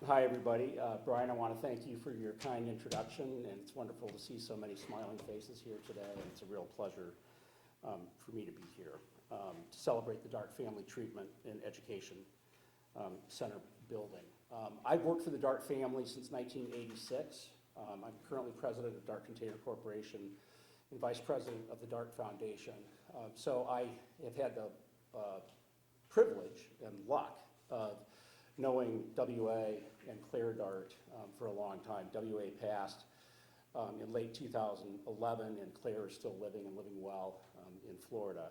Hi, everybody. Brian, I want to thank you for your kind introduction, and it's wonderful to see so many smiling faces here today, and it's a real pleasure for me to be here to celebrate the Dart Family Treatment and Education Center building. I've worked for the Dart family since 1986. I'm currently president of Dart Container Corporation and vice president of the Dart Foundation. So I have had the privilege and luck of knowing WA and Claire Dart for a long time. WA passed in late 2011, and Claire is still living and living well in Florida.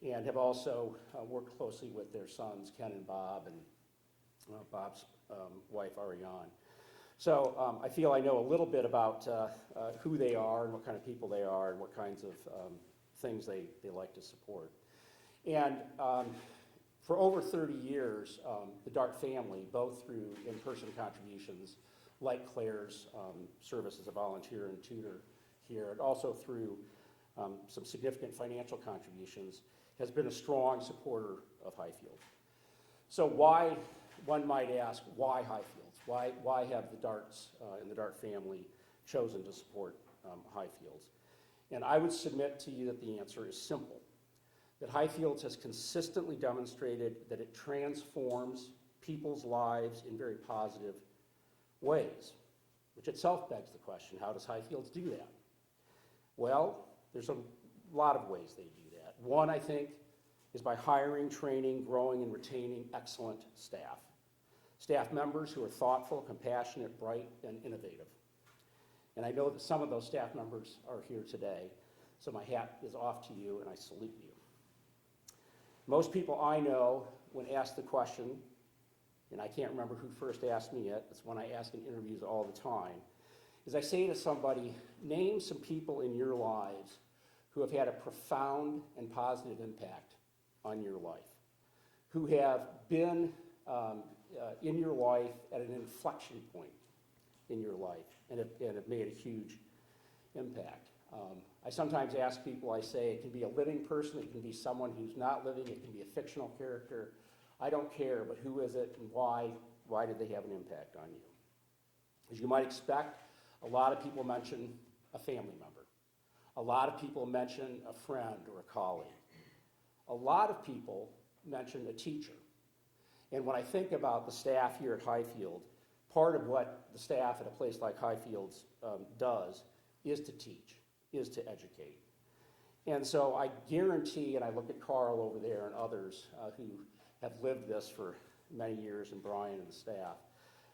And have also worked closely with their sons, Ken and Bob, and Bob's wife, Ariane. So I feel I know a little bit about who they are and what kind of people they are and what kinds of things they like to support. And for over 30 years, the Dart family, both through in-person contributions, like Claire's service as a volunteer and tutor here, and also through some significant financial contributions, has been a strong supporter of Highfield. So why, one might ask, why Highfields? Why have the Darts and the Dart family chosen to support Highfields? And I would submit to you that the answer is simple. That Highfields has consistently demonstrated that it transforms people's lives in very positive ways, which itself begs the question, how does Highfields do that? Well, there's a lot of ways they do that. One, I think, is by hiring, training, growing, and retaining excellent staff. Staff members who are thoughtful, compassionate, bright, and innovative. And I know that some of those staff members are here today, so my hat is off to you and I salute you. Most people I know, when asked the question, and I can't remember who first asked me it, it's one I ask in interviews all the time, is I say to somebody, name some people in your lives who have had a profound and positive impact on your life, who have been in your life at an inflection point in your life and have made a huge impact. I sometimes ask people, I say, it can be a living person, it can be someone who's not living, it can be a fictional character. I don't care, but who is it and why did they have an impact on you? As you might expect, a lot of people mention a family member. A lot of people mention a friend or a colleague. A lot of people mention a teacher. And when I think about the staff here at Highfield, part of what the staff at a place like Highfields does is to teach, is to educate. And so I guarantee, and I look at Carl over there and others who have lived this for many years, and Brian and the staff,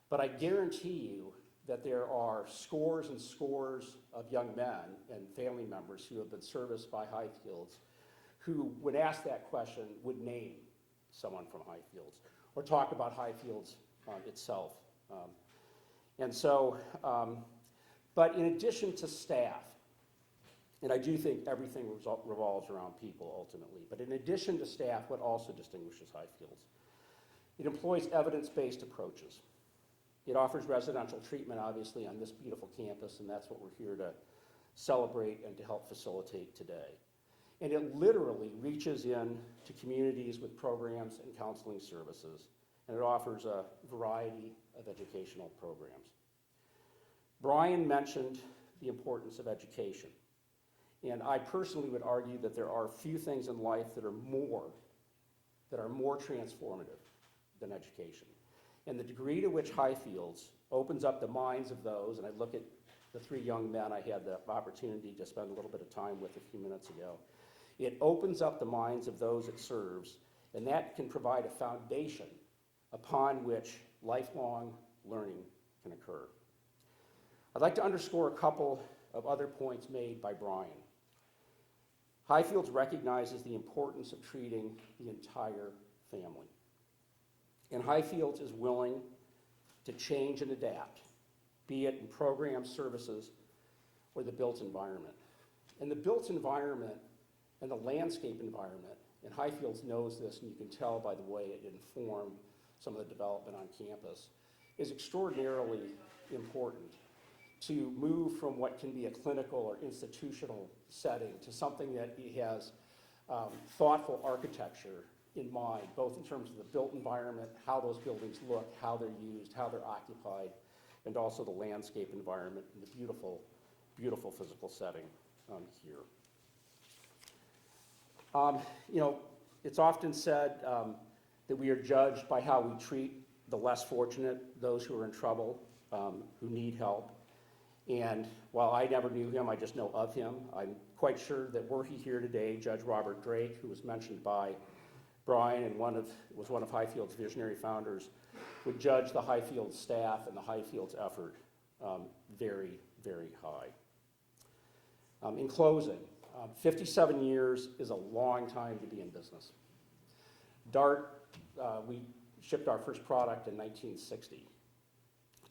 but I guarantee you that there are scores and scores of young men and family members who have been serviced by Highfields who, when asked that question, would name someone from Highfields or talk about Highfields itself. But in addition to staff, and I do think everything revolves around people ultimately, but in addition to staff, what also distinguishes Highfields? It employs evidence-based approaches. It offers residential treatment, obviously, on this beautiful campus, and that's what we're here to celebrate and to help facilitate today. And it literally reaches in to communities with programs and counseling services, and it offers a variety of educational programs. Brian mentioned the importance of education. And I personally would argue that there are few things in life that are more transformative than education. And the degree to which Highfields opens up the minds of those, and I look at the three young men I had the opportunity to spend a little bit of time with a few minutes ago, it opens up the minds of those it serves, and that can provide a foundation upon which lifelong learning can occur. I'd like to underscore a couple of other points made by Brian. Highfields recognizes the importance of treating the entire family. And Highfields is willing to change and adapt, be it in program services or the built environment. And the built environment and the landscape environment, and Highfields knows this, and you can tell by the way it informed some of the development on campus, is extraordinarily important to move from what can be a clinical or institutional setting to something that has thoughtful architecture in mind, both in terms of the built environment, how those buildings look, how they're used, how they're occupied, and also the landscape environment and the beautiful, beautiful physical setting here. You know, it's often said that we are judged by how we treat the less fortunate, those who are in trouble, who need help. And while I never knew him, I just know of him. I'm quite sure that were he here today, Judge Robert Drake, who was mentioned by Brian and was one of Highfield's visionary founders, would judge the Highfield staff and the Highfield's effort very, very high. In closing, 57 years is a long time to be in business. DART, we shipped our first product in 1960.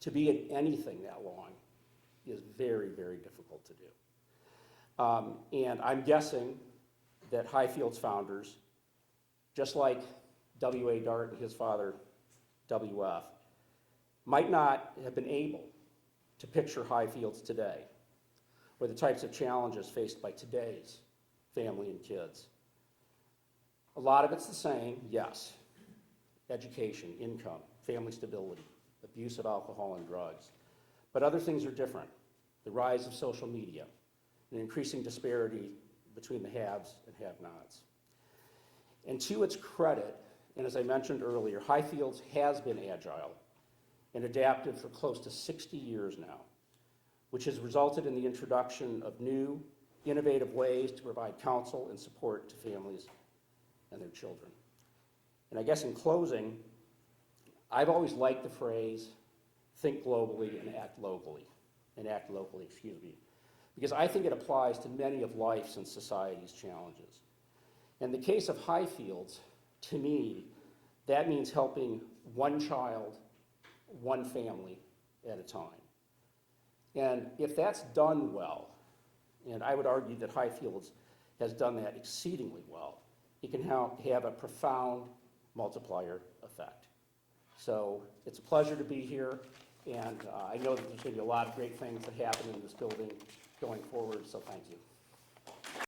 To be in anything that long is very, very difficult to do. And I'm guessing that Highfield's founders, just like W.A. Dart and his father, W.F., might not have been able to picture Highfields today, or the types of challenges faced by today's family and kids. A lot of it's the same, yes. Education, income, family stability, abuse of alcohol and drugs. But other things are different. The rise of social media, an increasing disparity between the haves and have-nots. And to its credit, and as I mentioned earlier, Highfields has been agile and adaptive for close to 60 years now, which has resulted in the introduction of new, innovative ways to provide counsel and support to families and their children. And I guess in closing, I've always liked the phrase, think globally and act locally, because I think it applies to many of life's and society's challenges. In the case of Highfields, to me, that means helping one child, one family at a time. And if that's done well, and I would argue that Highfields has done that exceedingly well, it can have a profound multiplier effect. So it's a pleasure to be here, and I know that there's going to be a lot of great things that happen in this building going forward, so thank you.